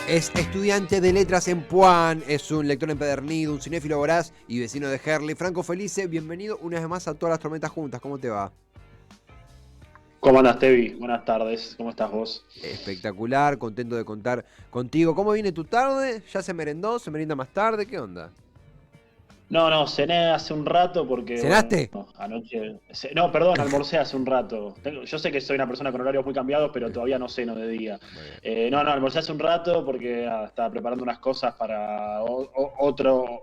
Es estudiante de letras en Puan, es un lector empedernido, un cinéfilo voraz y vecino de Herley. Franco Felice, bienvenido una vez más a Todas las Tormentas Juntas. ¿Cómo te va? ¿Cómo andas, Tevi? Buenas tardes, ¿cómo estás vos? Espectacular, contento de contar contigo. ¿Cómo viene tu tarde? ¿Ya se merendó? ¿Se merienda más tarde? ¿Qué onda? No, cené hace un rato porque, bueno, ¿Cenaste? anoche... No, perdón, almorcé hace un rato. Yo sé que soy una persona con horarios muy cambiados, pero todavía no ceno de día. Muy bien. No, almorcé hace un rato porque estaba preparando unas cosas para otro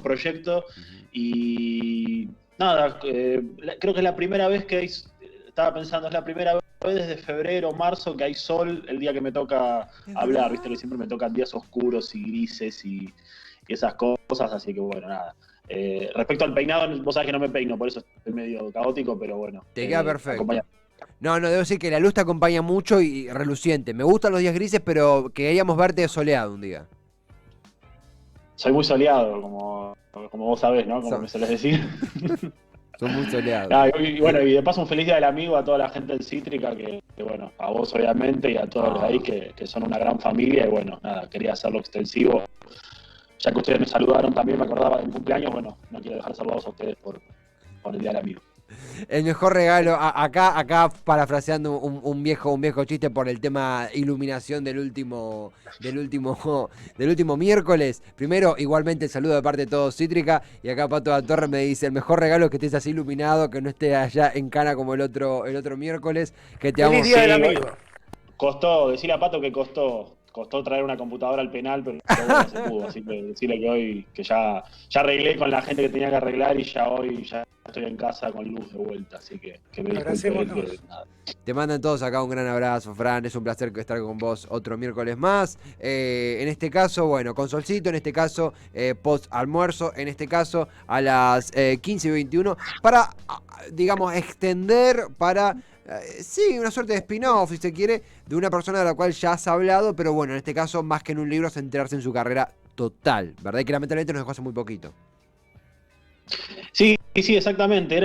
proyecto Ujú. y nada, creo que es la primera vez estaba pensando, es la primera vez desde febrero o marzo que hay sol el día que me toca ¿Es hablar, viste verdad? que siempre me tocan días oscuros y grises y esas cosas, así que bueno, nada. Respecto al peinado, vos sabés que no me peino, por eso estoy medio caótico, pero bueno, Te queda acompaña. perfecto. No, debo decir que la luz te acompaña mucho y reluciente. Me gustan los días grises, pero queríamos verte soleado un día. Soy muy soleado, como vos sabés, ¿no? Como Son, me solés decir. son muy soleados. Ah, y bueno, y de paso un feliz día del amigo a toda la gente del Cítrica, que, bueno, a vos obviamente y a todos los de ahí Ah. que son una gran familia, y bueno, nada, quería hacerlo extensivo. Ya que ustedes me saludaron también, me acordaba del cumpleaños, bueno, no quiero dejar saludados a ustedes por el día del amigo. El mejor regalo, acá parafraseando un viejo chiste por el tema iluminación del último miércoles. Primero, igualmente el saludo de parte de todos Cítrica. Y acá Pato da Torre me dice: el mejor regalo es que estés así iluminado, que no estés allá en cana como el otro miércoles. Que te Feliz amo. Día del Sí, Amigo. costó, decirle a Pato que costó traer una computadora al penal, pero bueno, se pudo. Así que decirle que hoy, que ya arreglé con la gente que tenía que arreglar y ya hoy ya estoy en casa con luz de vuelta. Así que me disculpe él que Abracémonos. nada. Te mandan todos acá un gran abrazo, Fran. Es un placer estar con vos otro miércoles más. En este caso, bueno, con solcito. En este caso, post almuerzo. En este caso, a las 15:21. Para, digamos, extender para. Sí, una suerte de spin-off, si se quiere, de una persona de la cual ya has hablado. Pero bueno, en este caso, más que en un libro, centrarse en su carrera total. ¿Verdad? Y que lamentablemente nos dejó hace muy poquito. Sí, sí, exactamente.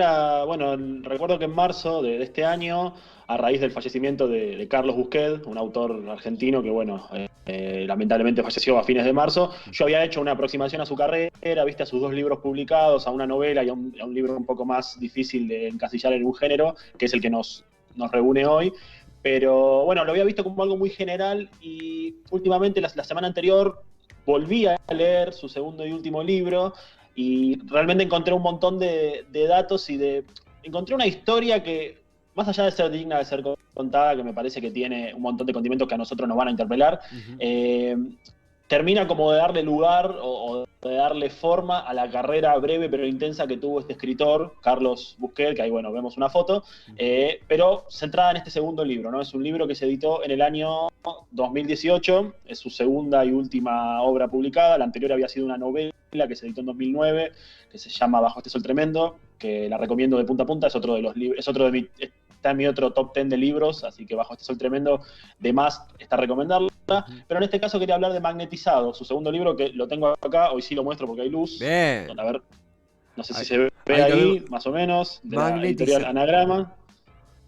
Bueno, recuerdo que en marzo de este año, a raíz del fallecimiento de Carlos Busquet, un autor argentino que, bueno, lamentablemente falleció a fines de marzo, yo había hecho una aproximación a su carrera, viste, a sus dos libros publicados, a una novela y a un libro un poco más difícil de encasillar en un género, que es el que nos reúne hoy. Pero bueno, lo había visto como algo muy general y últimamente, la semana anterior, volví a leer su segundo y último libro y realmente encontré un montón de datos encontré una historia que, más allá de ser digna de ser contada, que me parece que tiene un montón de condimentos que a nosotros nos van a interpelar, Ujú. eh, termina como de darle lugar o de darle forma a la carrera breve pero intensa que tuvo este escritor, Carlos Busquet, que ahí, bueno, vemos una foto, pero centrada en este segundo libro, ¿no? Es un libro que se editó en el año 2018, es su segunda y última obra publicada. La anterior había sido una novela que se editó en 2009, que se llama Bajo este sol tremendo, que la recomiendo de punta a punta. Es otro de los libros, está en mi otro top 10 de libros, así que Bajo este sol tremendo, de más está recomendarla. Ujú. Pero en este caso quería hablar de Magnetizado, su segundo libro, que lo tengo acá, hoy sí lo muestro porque hay luz. Bien. A ver, no sé si Ahí, se ve ahí lo vemos. ahí, más o menos, de la editorial Magnetiza. Anagrama.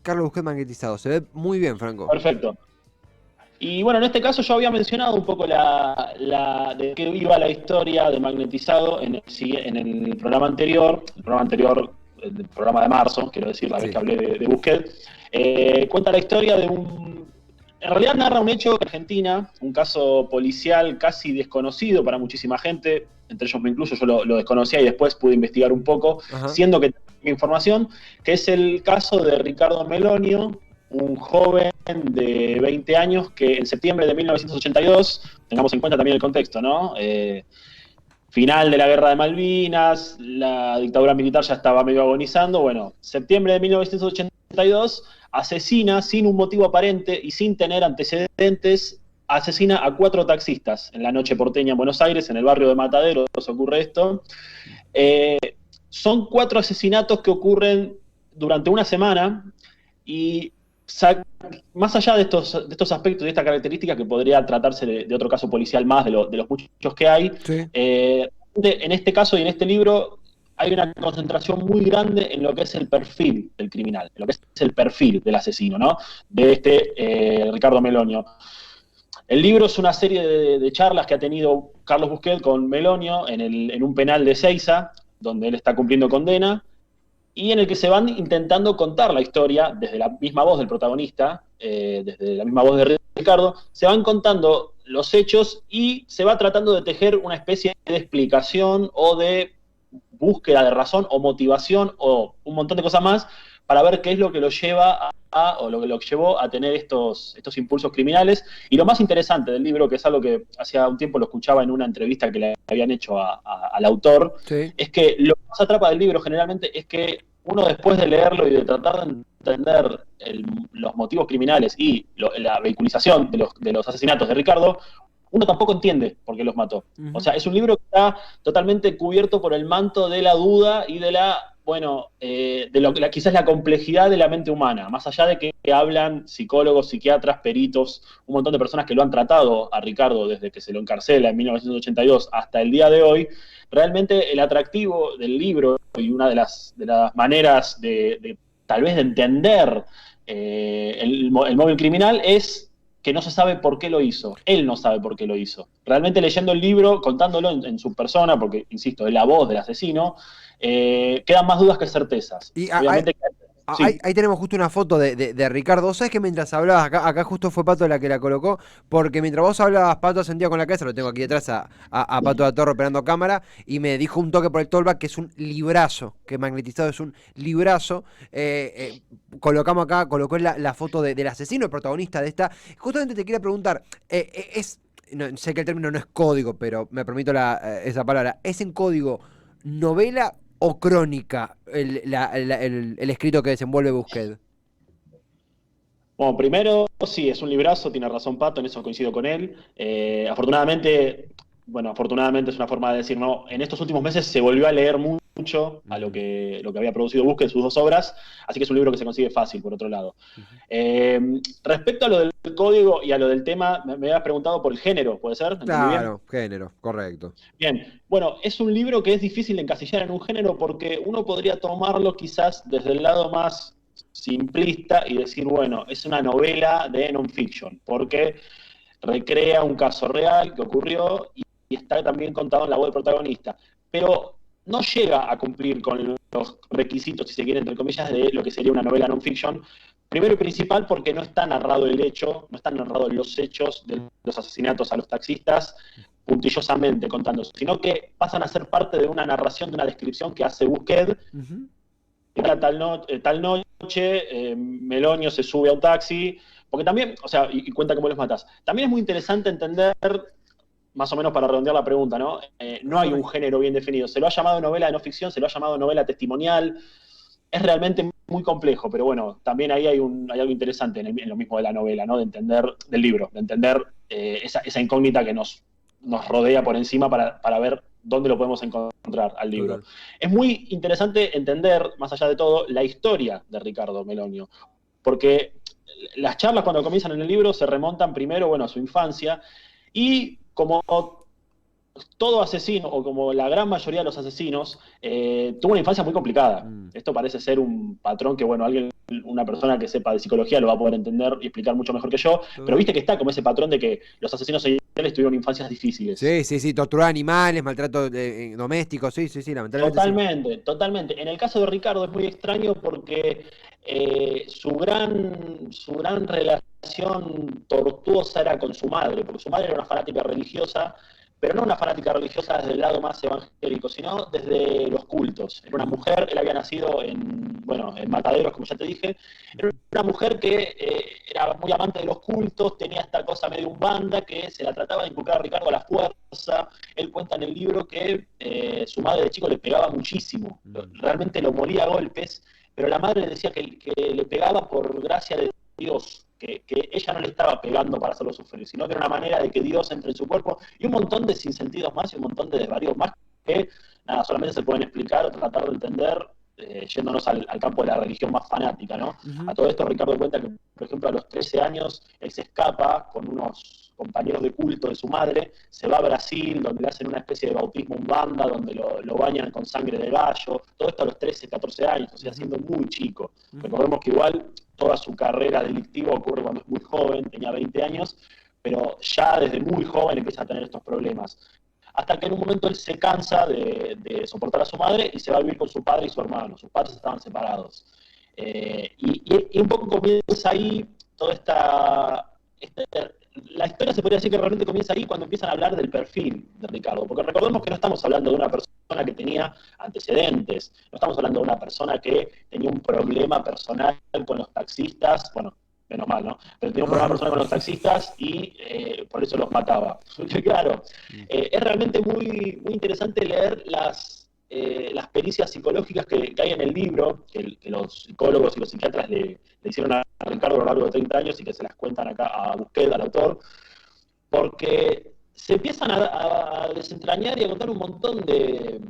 Carlos Busquets magnetizado. Se ve muy bien, Franco. Perfecto. Y bueno, en este caso yo había mencionado un poco de qué iba la historia de Magnetizado en el programa anterior, el programa de marzo, quiero decir, la vez que Sí. hablé de Busquets. Cuenta la historia en realidad narra un hecho en Argentina, un caso policial casi desconocido para muchísima gente, entre ellos me incluyo, yo lo desconocía y después pude investigar un poco, Ajá. siendo que tengo información, que es el caso de Ricardo Melonio, un joven de 20 años que en septiembre de 1982, tengamos en cuenta también el contexto, ¿no? Final de la guerra de Malvinas, la dictadura militar ya estaba medio agonizando, bueno, septiembre de 1982 asesina sin un motivo aparente y sin tener antecedentes, asesina a 4 taxistas en la noche porteña en Buenos Aires, en el barrio de Mataderos ocurre esto. Eh, Son 4 asesinatos que ocurren durante una semana y más allá de estos aspectos, de esta característica que podría tratarse de otro caso policial más, de los muchos que hay, Sí. en este caso y en este libro hay una concentración muy grande en lo que es el perfil del criminal, en lo que es el perfil del asesino, ¿no? De este Ricardo Melonio. El libro es una serie de charlas que ha tenido Carlos Busquet con Melonio en un penal de Seiza, donde él está cumpliendo condena, y en el que se van intentando contar la historia desde la misma voz del protagonista, desde la misma voz de Ricardo, se van contando los hechos y se va tratando de tejer una especie de explicación o de búsqueda de razón o motivación o un montón de cosas más para ver qué es lo que lo lleva o lo que lo llevó a tener estos impulsos criminales. Y lo más interesante del libro, que es algo que hacía un tiempo lo escuchaba en una entrevista que le habían hecho al autor, Sí. es que lo que más atrapa del libro generalmente es que uno después de leerlo y de tratar de entender los motivos criminales y la vehiculización de los asesinatos de Ricardo, uno tampoco entiende por qué los mató. O Ujú. sea, es un libro que está totalmente cubierto por el manto de la duda y de quizás la complejidad de la mente humana, más allá de que hablan psicólogos, psiquiatras, peritos, un montón de personas que lo han tratado a Ricardo desde que se lo encarcela en 1982 hasta el día de hoy. Realmente el atractivo del libro y una de las maneras tal vez de entender el móvil criminal es que no se sabe por qué lo hizo. Él no sabe por qué lo hizo. Realmente leyendo el libro, contándolo en su persona, porque, insisto, es la voz del asesino, quedan más dudas que certezas. Y Obviamente, ahí, sí. ahí tenemos justo una foto de Ricardo. ¿Sabes que mientras hablabas, acá justo fue Pato la que la colocó? Porque mientras vos hablabas, Pato ascendía con la cabeza, lo tengo aquí detrás a Pato de la Torre operando cámara, y me dijo un toque por el tollback que es un librazo, que Magnetizado es un librazo. Colocamos acá, colocó la foto del asesino, el protagonista de esta. Justamente te quería preguntar, sé que el término no es código, pero me permito esa palabra. ¿Es en código novela o crónica el escrito que desenvuelve Busquets? Bueno, primero, sí, es un librazo, tiene razón Pato, en eso coincido con él. Afortunadamente es una forma de decir, no, en estos últimos meses se volvió a leer mucho a Mm, lo que había producido Busquets, sus dos obras, así que es un libro que se consigue fácil, por otro lado. ujú. Respecto a lo del código y a lo del tema, me habías preguntado por el género, ¿puede ser? ¿Entendí bien? Claro, género, correcto. Bien, bueno, es un libro que es difícil de encasillar en un género porque uno podría tomarlo quizás desde el lado más simplista y decir, bueno, es una novela de non-fiction, porque recrea un caso real que ocurrió y está también contado en la voz del protagonista. Pero no llega a cumplir con los requisitos, si se quiere, entre comillas, de lo que sería una novela non-fiction. Primero y principal porque no está narrado el hecho, no están narrados los hechos de los asesinatos a los taxistas puntillosamente contándose, sino que pasan a ser parte de una narración, de una descripción que hace Busquets. Ujú. Tal noche, Melonio se sube a un taxi, porque también, o sea, y cuenta cómo los matas. También es muy interesante entender, más o menos para redondear la pregunta, ¿no? No hay un Correcto. género bien definido. Se lo ha llamado novela de no ficción, se lo ha llamado novela testimonial. Es realmente muy complejo, pero bueno, también ahí hay algo interesante en lo mismo de la novela, ¿no? De entender, del libro, de entender esa incógnita que nos rodea por encima para ver dónde lo podemos encontrar al libro. Total. Es muy interesante entender, más allá de todo, la historia de Ricardo Melonio, porque las charlas cuando comienzan en el libro se remontan primero, bueno, a su infancia, y como todo asesino, o como la gran mayoría de los asesinos, tuvo una infancia muy complicada. Mm, Esto parece ser un patrón que, bueno, una persona que sepa de psicología lo va a poder entender y explicar mucho mejor que yo, pero total. viste que está como ese patrón de que los asesinos seriales tuvieron infancias difíciles. Sí, sí, sí, tortura de animales, maltrato doméstico, sí, sí, sí, lamentablemente sí. Totalmente, totalmente. En el caso de Ricardo es muy extraño porque su gran relación tortuosa era con su madre, porque su madre era una fanática religiosa, pero no una fanática religiosa desde el lado más evangélico, sino desde los cultos. Era una Ujú, mujer, él había nacido en Mataderos, como ya te dije, era ujú, una mujer que era muy amante de los cultos, tenía esta cosa medio umbanda que se la trataba de inculcar a Ricardo a la fuerza. Él cuenta en el libro que su madre de chico le pegaba muchísimo, mm, realmente lo moría a golpes, pero la madre le decía que le pegaba por gracia de Dios, que ella no le estaba pegando para hacerlo sufrir, sino que era una manera de que Dios entre en su cuerpo y un montón de sinsentidos más y un montón de desvaríos más que nada, solamente se pueden explicar o tratar de entender yéndonos al campo de la religión más fanática, ¿no? A ujú, todo esto Ricardo cuenta que, por ejemplo, a los 13 años él se escapa con unos compañeros de culto de su madre, se va a Brasil, donde le hacen una especie de bautismo en banda, donde lo bañan con sangre de gallo, todo esto a los 13, 14 años, o sea, ujú, siendo muy chico. ujú. Recordemos que igual toda su carrera delictiva ocurre cuando es muy joven, tenía 20 años, pero ya desde muy joven empieza a tener estos problemas. Hasta que en un momento él se cansa de soportar a su madre y se va a vivir con su padre y su hermano. Sus padres estaban separados. Y un poco comienza ahí toda la historia se podría decir que realmente comienza ahí cuando empiezan a hablar del perfil de Ricardo, porque recordemos que no estamos hablando de una persona que tenía antecedentes, no estamos hablando de una persona que tenía un problema personal con los taxistas, bueno, menos mal, ¿no? Pero tenía un problema personal con los taxistas y por eso los mataba. Claro, es realmente muy interesante leer las pericias psicológicas que hay en el libro, que los psicólogos y los psiquiatras le hicieron a Ricardo a lo largo de 30 años y que se las cuentan acá a Busquets, al autor, porque se empiezan a desentrañar y a contar un montón de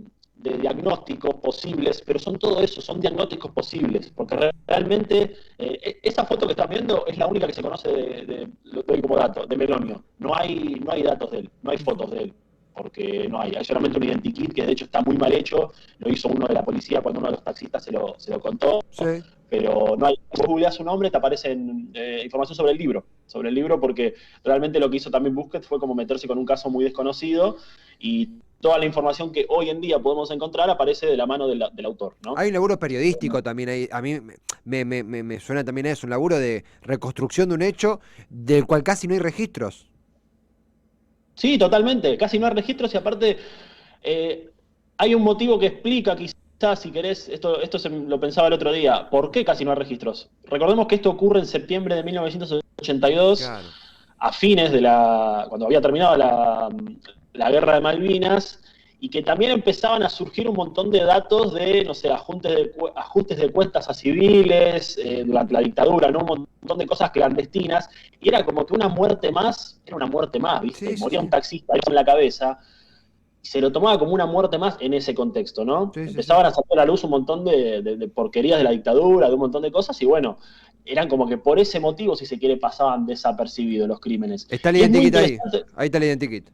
diagnósticos posibles, pero son todo eso, son diagnósticos posibles, porque realmente esa foto que están viendo es la única que se conoce lo doy como dato, de Melonio. No hay datos de él, no hay fotos de él, porque no hay. Hay solamente un identikit que de hecho está muy mal hecho, lo hizo uno de la policía cuando uno de los taxistas se lo contó, Sí. pero no hay. Si vos googleás su nombre, te aparece información sobre el libro, porque realmente lo que hizo también Busquets fue como meterse con un caso muy desconocido y toda la información que hoy en día podemos encontrar aparece de la mano del autor, ¿no? Hay un laburo periodístico también ahí. A mí me suena también a eso, un laburo de reconstrucción de un hecho del cual casi no hay registros. Sí, totalmente. Casi no hay registros y aparte hay un motivo que explica quizás, si querés, esto lo pensaba el otro día, ¿por qué casi no hay registros? Recordemos que esto ocurre en septiembre de 1982, Claro. a fines cuando había terminado la guerra de Malvinas, y que también empezaban a surgir un montón de datos de, no sé, ajustes de cuentas a civiles durante la dictadura, ¿no? Un montón de cosas clandestinas, y era como que una muerte más, era una muerte más, ¿viste? Sí, sí, Moría un sí. taxista en la cabeza, y se lo tomaba como una muerte más en ese contexto, ¿no? Sí, sí, sí. Empezaban a sacar a la luz un montón de porquerías de la dictadura, de un montón de cosas, y bueno, eran como que por ese motivo, si se quiere, pasaban desapercibidos los crímenes. Está el Y es muy identikit ahí. interesante. Ahí está el identikit.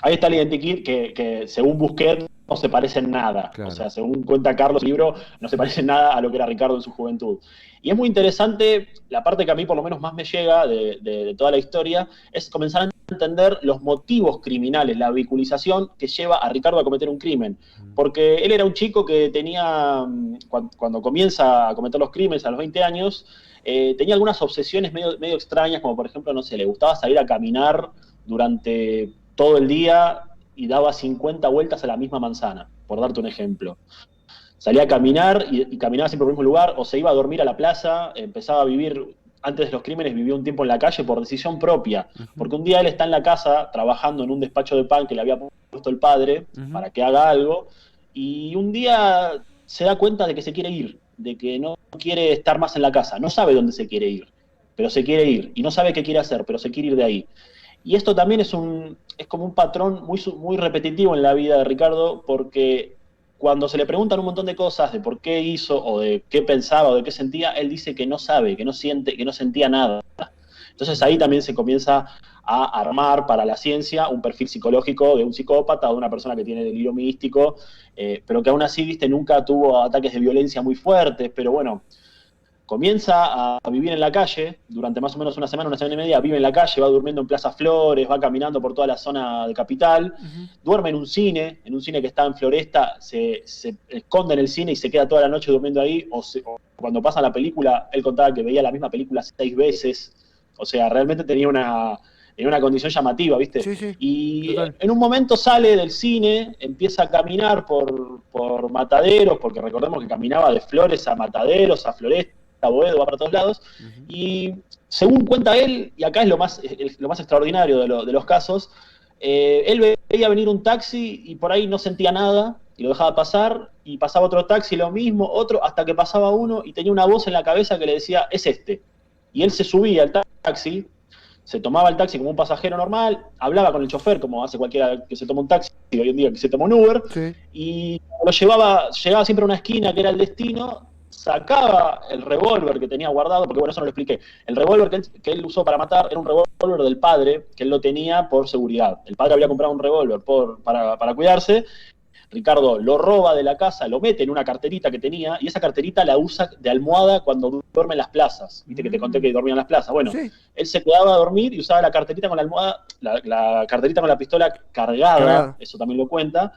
Ahí está el identikit que según Busquets no se parece en nada. O Claro. sea, según cuenta Carlos el libro, no se parece en nada a lo que era Ricardo en su juventud. Y es muy interesante, la parte que a mí por lo menos más me llega de toda la historia, es comenzar a entender los motivos criminales, la vehiculización que lleva a Ricardo a cometer un crimen. Porque él era un chico que tenía, cuando comienza a cometer los crímenes a los 20 años, tenía algunas obsesiones medio extrañas, como por ejemplo, no sé, le gustaba salir a caminar durante todo el día y daba 50 vueltas a la misma manzana, por darte un ejemplo. Salía a caminar y caminaba siempre por el mismo lugar, o se iba a dormir a la plaza, empezaba a vivir, antes de los crímenes vivió un tiempo en la calle por decisión propia, Ujú, porque un día él está en la casa trabajando en un despacho de pan que le había puesto el padre ujú. para que haga algo, y un día se da cuenta de que se quiere ir, de que no quiere estar más en la casa, no sabe dónde se quiere ir, pero se quiere ir, y no sabe qué quiere hacer, pero se quiere ir de ahí. Y esto también es como un patrón muy repetitivo en la vida de Ricardo, porque cuando se le preguntan un montón de cosas de por qué hizo, o de qué pensaba, o de qué sentía, él dice que no sabe, que no siente, que no sentía nada. Entonces ahí también se comienza a armar para la ciencia un perfil psicológico de un psicópata o de una persona que tiene delirio místico, pero que aún así, viste, nunca tuvo ataques de violencia muy fuertes, pero bueno, comienza a vivir en la calle, durante más o menos una semana y media, vive en la calle, va durmiendo en Plaza Flores, va caminando por toda la zona de Capital, Ujú. duerme en un cine que está en Floresta, se esconde en el cine y se queda toda la noche durmiendo ahí, o cuando pasa la película, él contaba que veía la misma película 6 veces, o sea, realmente tenía una condición llamativa, ¿viste? Sí, sí. Y Total. en un momento sale del cine, empieza a caminar por Mataderos, porque recordemos que caminaba de Flores a Mataderos, a Floresta, a Boedo, va para todos lados, Ujú. y según cuenta él, y acá es lo más extraordinario de los casos, él veía venir un taxi y por ahí no sentía nada, y lo dejaba pasar, y pasaba otro taxi, lo mismo, otro, hasta que pasaba uno y tenía una voz en la cabeza que le decía, es este. Y él se subía al taxi, se tomaba el taxi como un pasajero normal, hablaba con el chofer, como hace cualquiera que se toma un taxi, hoy en día que se toma un Uber, Sí. y llegaba siempre a una esquina que era el destino, sacaba el revólver que tenía guardado, porque bueno, eso no lo expliqué. El revólver que él usó para matar era un revólver del padre, que él lo tenía por seguridad. El padre había Ujú. comprado un revólver para cuidarse. Ricardo lo roba de la casa, lo mete en una carterita que tenía, y esa carterita la usa de almohada cuando duerme en las plazas. Viste que te conté que dormía en las plazas. Bueno, Sí. él se quedaba a dormir y usaba la carterita con la almohada, la carterita con la pistola cargada, eso también lo cuenta,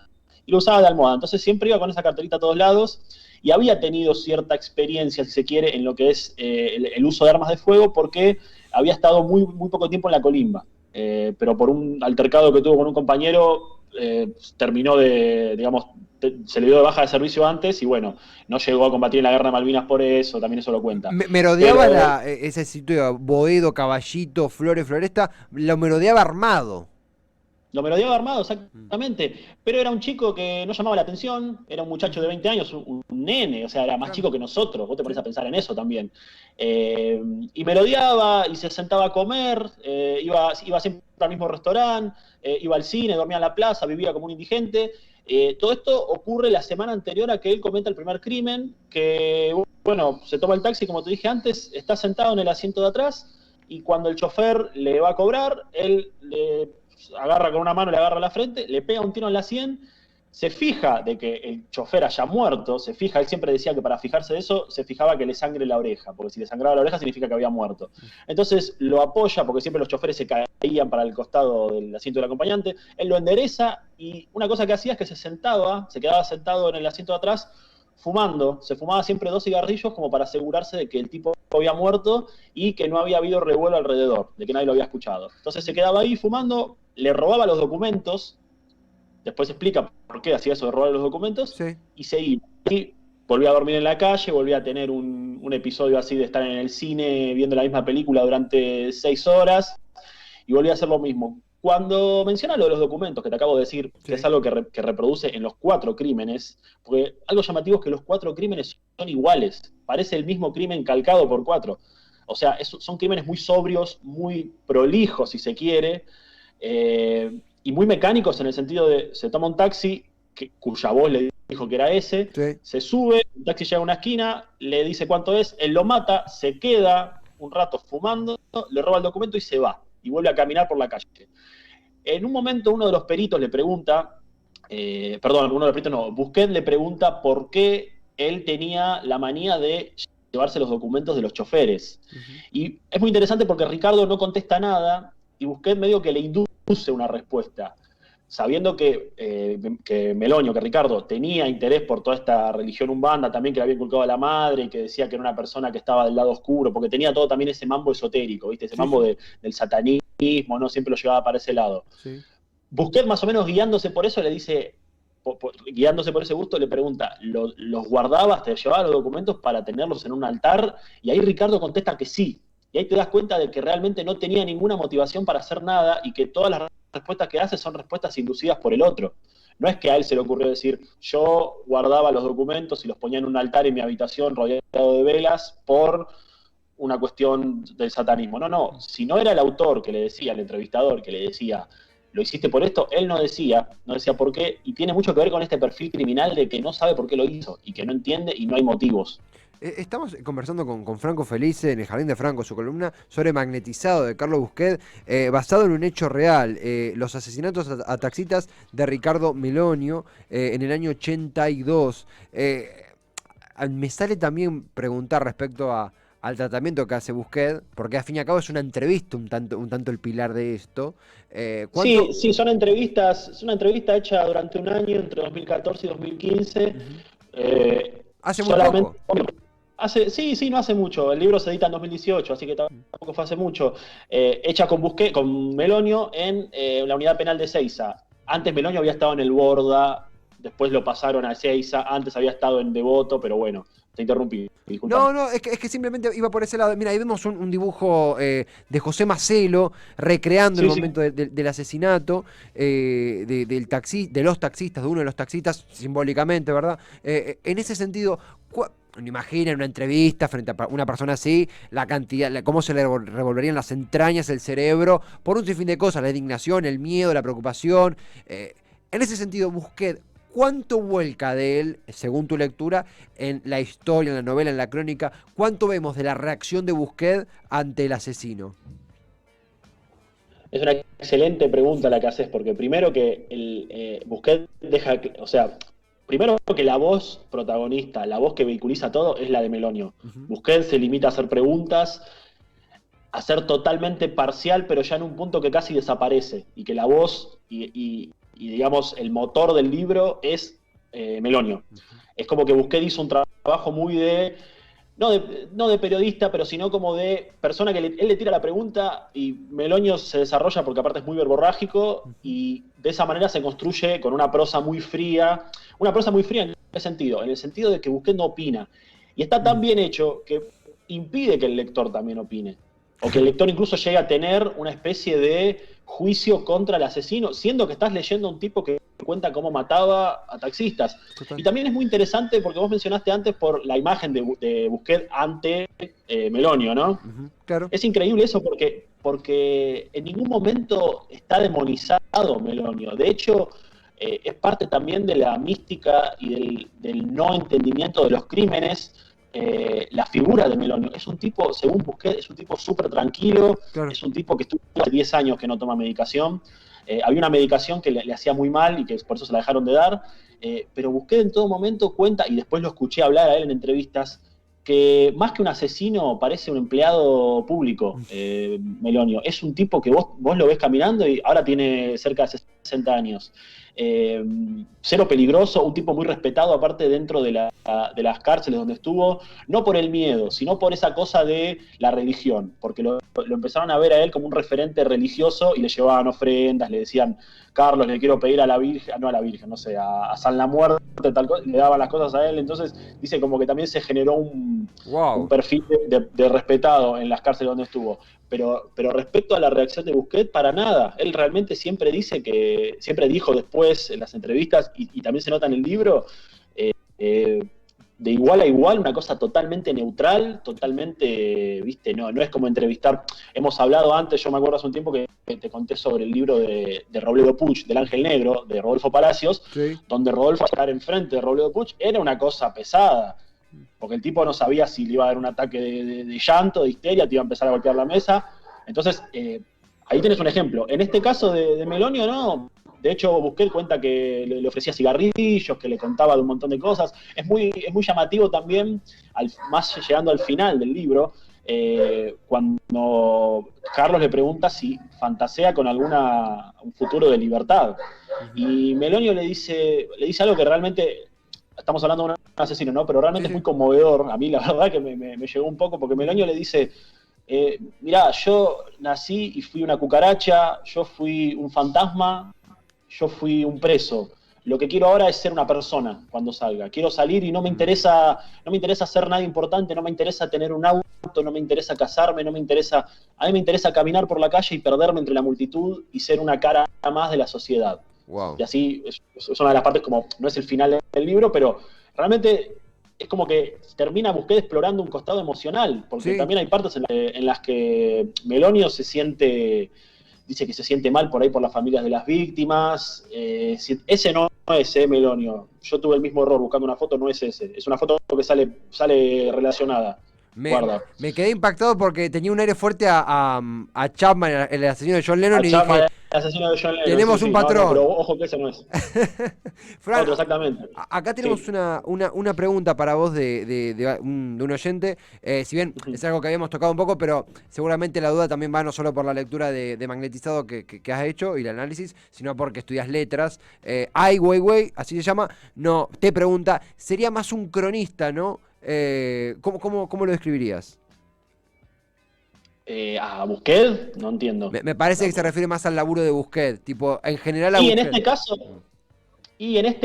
y lo usaba de almohada. Entonces siempre iba con esa carterita a todos lados, y había tenido cierta experiencia, si se quiere, en lo que es el uso de armas de fuego, porque había estado muy, muy poco tiempo en la colimba. Pero por un altercado que tuvo con un compañero, terminó de, digamos, se le dio de baja de servicio antes y bueno, no llegó a combatir en la guerra de Malvinas por eso, también eso lo cuenta. Merodeaba Pero ese sitio, Boedo, Caballito, Flores, Floresta, lo merodeaba armado. lo merodeaba armado, exactamente, pero era un chico que no llamaba la atención, era un muchacho de 20 años, un nene, o sea, era más Claro. chico que nosotros, vos te Sí. pones a pensar en eso también. Y merodeaba y se sentaba a comer, iba siempre al mismo restaurante, iba al cine, dormía en la plaza, vivía como un indigente. Todo esto ocurre la semana anterior a que él cometa el primer crimen, que, bueno, se toma el taxi, como te dije antes, está sentado en el asiento de atrás, y cuando el chofer le va a cobrar, él le agarra con una mano, le agarra la frente, le pega un tiro en la sien, se fija de que el chofer haya muerto, se fija, él siempre decía que para fijarse de eso, se fijaba que le sangre la oreja, porque si le sangraba la oreja significa que había muerto. Entonces lo apoya, porque siempre los choferes se caían para el costado del asiento del acompañante, él lo endereza y una cosa que hacía es que se quedaba sentado en el asiento de atrás, fumando, se fumaba siempre 2 cigarrillos como para asegurarse de que el tipo había muerto y que no había habido revuelo alrededor, de que nadie lo había escuchado. Entonces se quedaba ahí fumando, le robaba los documentos, después explica por qué hacía eso de robar los documentos, Sí. y se iba. Y volvía a dormir en la calle, volvía a tener un episodio así de estar en el cine viendo la misma película durante 6 horas, y volvía a hacer lo mismo. Cuando menciona lo de los documentos, que te acabo de decir, Sí. que es algo que reproduce en los 4 crímenes, porque algo llamativo es que los 4 crímenes son iguales, parece el mismo crimen calcado por 4. O sea, son crímenes muy sobrios, muy prolijos, si se quiere, y muy mecánicos en el sentido de, se toma un taxi, cuya voz le dijo que era ese, Sí. se sube, el taxi llega a una esquina, le dice cuánto es, él lo mata, se queda un rato fumando, le roba el documento y se va, y vuelve a caminar por la calle. En un momento uno de los peritos le pregunta, perdón, uno de los peritos no, Busquet le pregunta por qué él tenía la manía de llevarse los documentos de los choferes. Y es muy interesante porque Ricardo no contesta nada y Busquet medio que le induce una respuesta. Sabiendo que Melonio, que Ricardo, tenía interés por toda esta religión umbanda, también que le había inculcado a la madre, y que decía que era una persona que estaba del lado oscuro, porque tenía todo también ese mambo esotérico, ¿viste? Ese Sí, mambo sí. del satanismo, ¿no? Siempre lo llevaba para ese lado. Sí. Busquet, más o menos guiándose por eso, le dice, guiándose por ese gusto, le pregunta, ¿los guardabas, te llevabas los documentos para tenerlos en un altar? Y ahí Ricardo contesta que sí. Y ahí te das cuenta de que realmente no tenía ninguna motivación para hacer nada y que todas las respuestas que hace son respuestas inducidas por el otro. No es que a él se le ocurrió decir, yo guardaba los documentos y los ponía en un altar en mi habitación rodeado de velas por una cuestión del satanismo. No, no. Si no era el autor que le decía, el entrevistador que le decía, lo hiciste por esto, él no decía por qué, y tiene mucho que ver con este perfil criminal de que no sabe por qué lo hizo, y que no entiende y no hay motivos. Estamos conversando con Franco Felice en el Jardín de Franco, su columna sobre Magnetizado de Carlos Busquet, basado en un hecho real, los asesinatos a taxistas de Ricardo Melonio en el año 82. Me sale también preguntar respecto al tratamiento que hace Busquet, porque al fin y al cabo es una entrevista un tanto el pilar de esto. ¿Cuánto? Sí, sí, son entrevistas, es una entrevista hecha durante un año, entre 2014 y 2015. Ujú. Hace muy Solamente, poco. sí, no hace mucho. El libro se edita en 2018, así que tampoco fue hace mucho. Hecha con Melonio en la unidad penal de Seiza. Antes Melonio había estado en el Borda, después lo pasaron a Seiza, antes había estado en Devoto, pero bueno, te interrumpí, disculpame. No, no, es que simplemente iba por ese lado. Mira, ahí vemos un dibujo de José Macelo recreando el Sí, sí. momento del asesinato de los taxistas, de uno de los taxistas, simbólicamente, ¿verdad? En ese sentido, imaginen una entrevista frente a una persona así, la cantidad, cómo se le revolverían las entrañas, el cerebro, por un sinfín de cosas, la indignación, el miedo, la preocupación. En ese sentido, Busquet, ¿cuánto vuelca de él, según tu lectura, en la historia, en la novela, en la crónica? ¿Cuánto vemos de la reacción de Busquet ante el asesino? Es una excelente pregunta la que haces, porque primero que Busquets deja, o sea, primero que la voz protagonista, la voz que vehiculiza todo, es la de Melonio. Ujú. Busquets se limita a hacer preguntas, a ser totalmente parcial, pero ya en un punto que casi desaparece, y que la voz digamos, el motor del libro es Melonio. Ujú. Es como que Busquets hizo un trabajo muy no de periodista, pero sino como de persona que él le tira la pregunta y Melonio se desarrolla porque aparte es muy verborrágico Ujú. y de esa manera se construye con una prosa muy fría. Una prosa muy fría, ¿en qué sentido? En el sentido de que Busquets no opina. Y está tan Mm. bien hecho que impide que el lector también opine. O que el lector incluso llegue a tener una especie de juicio contra el asesino, siendo que estás leyendo a un tipo que cuenta cómo mataba a taxistas. Total. Y también es muy interesante porque vos mencionaste antes por la imagen de Busquets ante Melonio, ¿no? Ujú. Claro. Es increíble eso porque en ningún momento está demonizado Melonio. De hecho, es parte también de la mística y del no entendimiento de los crímenes. La figura de Melonio es un tipo, según Busquets, es un tipo súper tranquilo, Claro. es un tipo que estuvo hace 10 años que no toma medicación. Había una medicación que le hacía muy mal y que por eso se la dejaron de dar, pero Busquets en todo momento cuenta, y después lo escuché hablar a él en entrevistas, que más que un asesino parece un empleado público, Melonio. Es un tipo que vos lo ves caminando y ahora tiene cerca de 60 años. Eh, Cero peligroso, un tipo muy respetado aparte dentro de las cárceles donde estuvo, no por el miedo, sino por esa cosa de la religión, porque lo empezaron a ver a él como un referente religioso y le llevaban ofrendas, le decían, Carlos, le quiero pedir a la Virgen, no a la Virgen, no sé, a San la Muerte, tal cosa, le daban las cosas a él, entonces dice como que también se generó un Wow. perfil de respetado en las cárceles donde estuvo. Pero respecto a la reacción de Busquets, para nada. Él realmente siempre siempre dijo después en las entrevistas, y también se nota en el libro, eh, de igual a igual, una cosa totalmente neutral, totalmente, viste, no es como entrevistar. Hemos hablado antes, yo me acuerdo hace un tiempo que te conté sobre el libro de Robledo Puch, del Ángel Negro, de Rodolfo Palacios, Sí. donde Rodolfo, al estar enfrente de Robledo Puch, era una cosa pesada porque el tipo no sabía si le iba a dar un ataque de llanto, de histeria, te iba a empezar a golpear la mesa. Entonces, ahí tenés un ejemplo. En este caso de Melonio, no. De hecho, Busquets cuenta que le ofrecía cigarrillos, que le contaba de un montón de cosas. Es muy llamativo también, más llegando al final del libro, cuando Carlos le pregunta si fantasea con un futuro de libertad. Ujú. Y Melonio le dice algo que realmente, estamos hablando de un asesino, ¿no? Pero Sí, realmente es muy sí. conmovedor. A mí la verdad que me llegó un poco, porque Melonio le dice, mirá, yo nací y fui una cucaracha, yo fui un fantasma, yo fui un preso. Lo que quiero ahora es ser una persona cuando salga. Quiero salir y Mm. no me interesa ser nada importante, no me interesa tener un auto, no me interesa casarme, a mí me interesa caminar por la calle y perderme entre la multitud y ser una cara más de la sociedad. Wow. Y así es una de las partes, como no es el final del libro, pero realmente es como que termina Busquets explorando un costado emocional, porque Sí. también hay partes en las que Melonio dice que se siente mal por ahí por las familias de las víctimas. Ese no es Melonio. Yo tuve el mismo error buscando una foto, no es ese. Es una foto que sale relacionada. Me, Guarda. me quedé impactado porque tenía un aire fuerte a Chapman, el asesino de John Lennon, A y Chapman, dije, el asesino de John Lennon, sí, tenemos un sí. No, pero patrón. ojo que ese no es. Fran, Otro, exactamente. acá tenemos Sí. una pregunta para vos de un oyente. Si bien es algo que habíamos tocado un poco, pero seguramente la duda también va no solo por la lectura de Magnetizado que has hecho y el análisis, sino porque estudias letras. Ai Weiwei, así se llama, no, te pregunta, sería más un cronista, ¿no? ¿Cómo lo describirías? A Busquets, no entiendo. Me parece No, que se refiere más al laburo de Busquets, tipo, en general a y en Busquets. este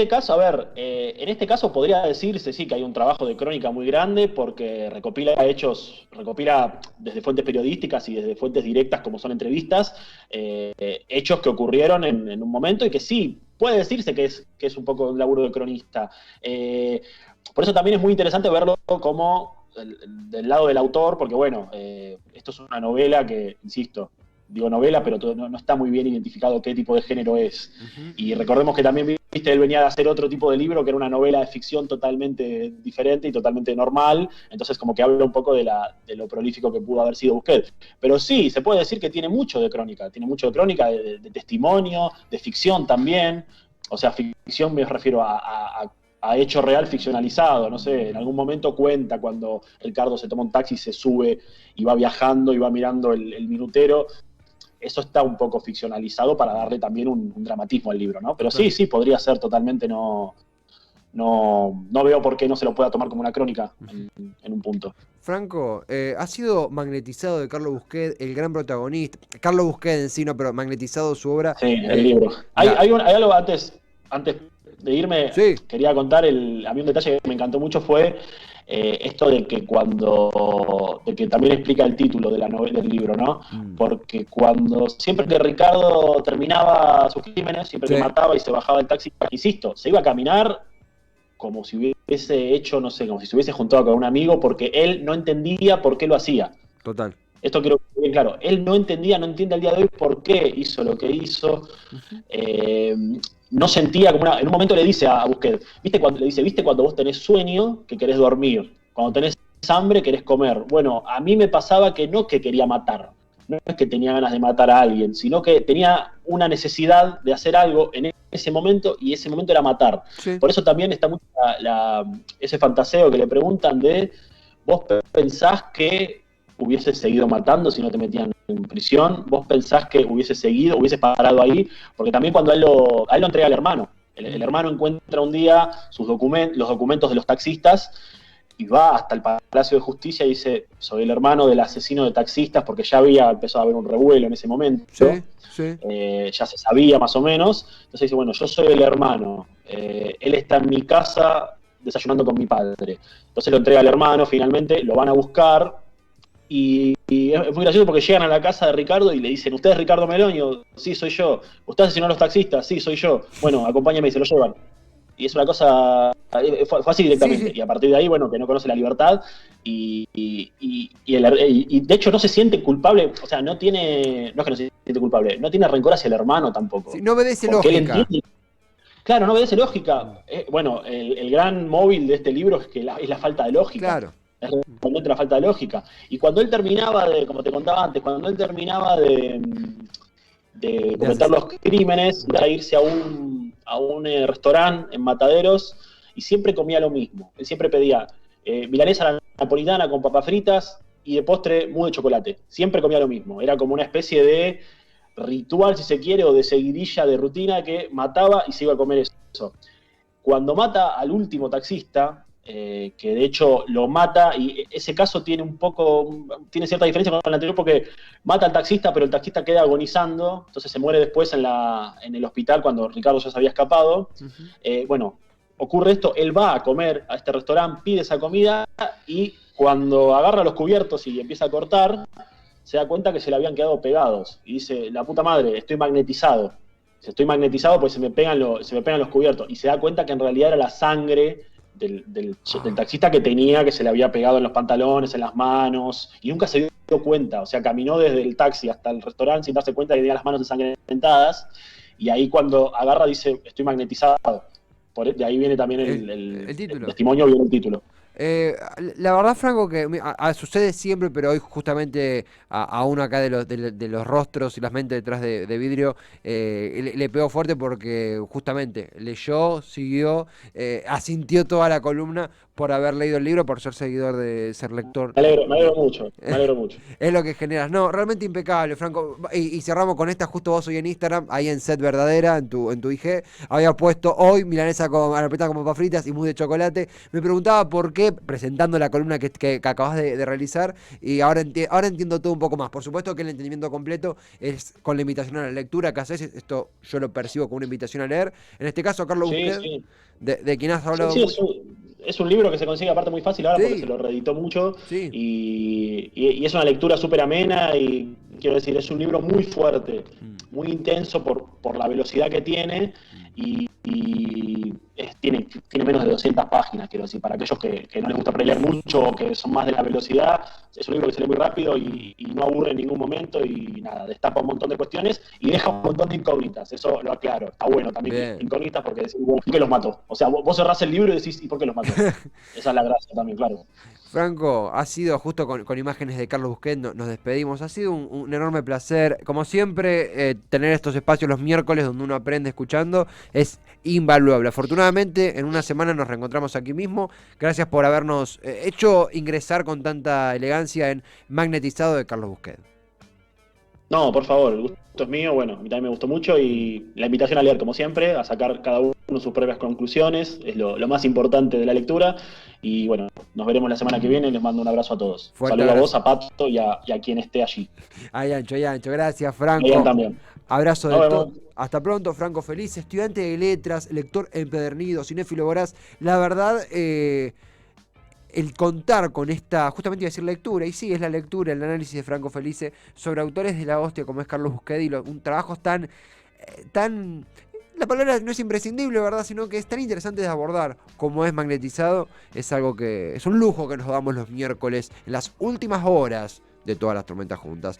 caso, a ver, en este caso podría decirse, sí, que hay un trabajo de crónica muy grande porque recopila desde fuentes periodísticas y desde fuentes directas como son entrevistas, hechos que ocurrieron en un momento y que sí, puede decirse que es un poco un laburo de cronista. Por eso también es muy interesante verlo como del lado del autor, porque bueno, esto es una novela que, insisto, digo novela, pero no está muy bien identificado qué tipo de género es. Y recordemos que también, viste, él venía de hacer otro tipo de libro, que era una novela de ficción totalmente diferente y totalmente normal, entonces como que habla un poco de lo prolífico que pudo haber sido Busquets. Pero sí, se puede decir que tiene mucho de crónica, de testimonio, de ficción también. O sea, ficción me refiero a hecho real ficcionalizado, no sé, en algún momento cuenta cuando Ricardo se toma un taxi, se sube y va viajando y va mirando el minutero. Eso está un poco ficcionalizado para darle también un dramatismo al libro, ¿no? Pero Total. sí, podría ser totalmente, no veo por qué no se lo pueda tomar como una crónica en un punto. Franco, ha sido magnetizado de Carlos Busquets, el gran protagonista. Carlos Busquets en sí, no, pero magnetizado su obra. Sí, el libro. La... Hay algo antes de irme, Sí, quería contar, a mí un detalle que me encantó mucho fue esto de que también explica el título de la novela, del libro, ¿no? Porque siempre que Ricardo terminaba sus crímenes, siempre que sí, mataba y se bajaba del taxi, insisto, se iba a caminar como si hubiese hecho, no sé, como si se hubiese juntado con un amigo, porque él no entendía por qué lo hacía. total. Esto quiero que quede bien claro. Él no entiende al día de hoy por qué hizo lo que hizo. Eh, no sentía como en un momento le dice a Busquets, ¿viste cuando vos tenés sueño que querés dormir? Cuando tenés hambre querés comer. Bueno, a mí me pasaba que no que quería matar, no es que tenía ganas de matar a alguien, sino que tenía una necesidad de hacer algo en ese momento y ese momento era matar. Sí, Por eso también está mucho ese fantaseo que le preguntan de, ¿vos pensás que hubieses seguido matando si no te metían en prisión? ¿Vos pensás que hubieses parado ahí? Porque también cuando a él lo entrega el hermano. El hermano encuentra un día los documentos de los taxistas y va hasta el Palacio de Justicia y dice, soy el hermano del asesino de taxistas, porque ya había empezado a haber un revuelo en ese momento, sí, sí. ya se sabía más o menos. Entonces dice, bueno, yo soy el hermano, él está en mi casa desayunando con mi padre. Entonces lo entrega al hermano, finalmente lo van a buscar, y es muy gracioso porque llegan a la casa de Ricardo y le dicen, ¿usted es Ricardo Melonio? Sí, soy yo. ¿Usted asesinó a los taxistas? Sí, soy yo. Bueno, acompáñame y se lo llevan. Y es una cosa, fue así Sí, directamente. sí. Y a partir de ahí, bueno, que no conoce la libertad y de hecho no se siente culpable, o sea, no es que no se siente culpable, no tiene rencor hacia el hermano Sí, tampoco. no obedece Porque él lógica. entiende. Claro, no obedece lógica. Bueno, el gran móvil de este libro es que es la falta de lógica. Claro. Es realmente la falta de lógica. Y cuando él terminaba como te contaba antes, cuando él terminaba de De cometer ases- los crímenes, iba a irse a un restaurante en Mataderos y siempre comía lo mismo. Él siempre pedía milanesa a la napolitana con papas fritas y de postre mousse de chocolate. Siempre comía lo mismo. Era como una especie de ritual, si se quiere, o de seguidilla de rutina que mataba y se iba a comer eso. Cuando mata al último taxista, que de hecho lo mata, y ese caso tiene cierta diferencia con el anterior porque mata al taxista, pero el taxista queda agonizando, entonces se muere después en el hospital cuando Ricardo ya se había escapado. Bueno, ocurre esto, él va a comer a este restaurante, pide esa comida y cuando agarra los cubiertos y empieza a cortar, se da cuenta que se le habían quedado pegados y dice, la puta madre, estoy magnetizado. Estoy magnetizado pues se me pegan los cubiertos. Y se da cuenta que en realidad era la sangre del taxista que se le había pegado en los pantalones, en las manos, y nunca se dio cuenta. O sea, caminó desde el taxi hasta el restaurante sin darse cuenta que tenía las manos ensangrentadas. Y ahí cuando agarra dice, estoy magnetizado. De ahí viene también El el título. testimonio, viene el título. La verdad, Franco, que sucede siempre, pero hoy justamente a uno acá de los rostros y las mentes detrás de vidrio le pegó fuerte porque justamente leyó, siguió, asintió toda la columna por haber leído el libro, por ser seguidor de ser lector. Me alegro mucho, me alegro mucho. Es lo que generas. No, realmente impecable, Franco. Y cerramos con esta, justo vos hoy en Instagram, ahí en Set Verdadera, en tu IG. Había puesto hoy milanesa con arepita con papas fritas y mousse de chocolate. Me preguntaba por qué, presentando la columna que acabas de realizar, y ahora entiendo todo un poco más. Por supuesto que el entendimiento completo es con la invitación a la lectura que haces. Esto yo lo percibo como una invitación a leer. En este caso, Carlos Sí, Busquets, sí. de quien has Sí, hablado sí, mucho. es un libro que se consigue aparte muy fácil ahora porque se Sí, lo reeditó mucho sí. y es una lectura súper amena y quiero decir, es un libro muy fuerte, Mm, muy intenso por la velocidad que tiene mm. y tiene menos de 200 páginas, quiero decir, para aquellos que no les gusta leer mucho o que son más de la velocidad, es un libro que se lee muy rápido y no aburre en ningún momento y nada, destapa un montón de cuestiones y deja un montón de incógnitas, eso lo aclaro, está bueno también que Bien. incógnitas porque decís, ¿por qué los mató? O sea, vos cerrás el libro y decís, ¿y por qué los mató? Esa es la gracia también, claro. Franco, ha sido justo con imágenes de Carlos Busquets, nos despedimos. Ha sido un enorme placer. Como siempre, tener estos espacios los miércoles donde uno aprende escuchando es invaluable. Afortunadamente, en una semana nos reencontramos aquí mismo. Gracias por habernos hecho ingresar con tanta elegancia en Magnetizado de Carlos Busquets. No, por favor, el gusto es mío, bueno, a mí también me gustó mucho y la invitación a leer, como siempre, a sacar cada uno sus propias conclusiones, es lo más importante de la lectura y bueno, nos veremos la semana que viene, les mando un abrazo a todos. Fuerte Saludo a vos, abrazo. a Pato y a quien esté allí. Ay, Ancho, ay, Ancho. Gracias, Y a Ian Franco. también. Abrazo Nos de todo. vemos. Hasta pronto, Franco Feliz, estudiante de letras, lector empedernido, cinéfilo voraz. La verdad, el contar con esta, justamente iba a decir lectura, y sí, es la lectura, el análisis de Franco Felice sobre autores de la hostia como es Carlos Busquets y un trabajo tan, la palabra no es imprescindible, ¿verdad? Sino que es tan interesante de abordar como es Magnetizado, es algo que, es un lujo que nos damos los miércoles, en las últimas horas de todas las tormentas juntas.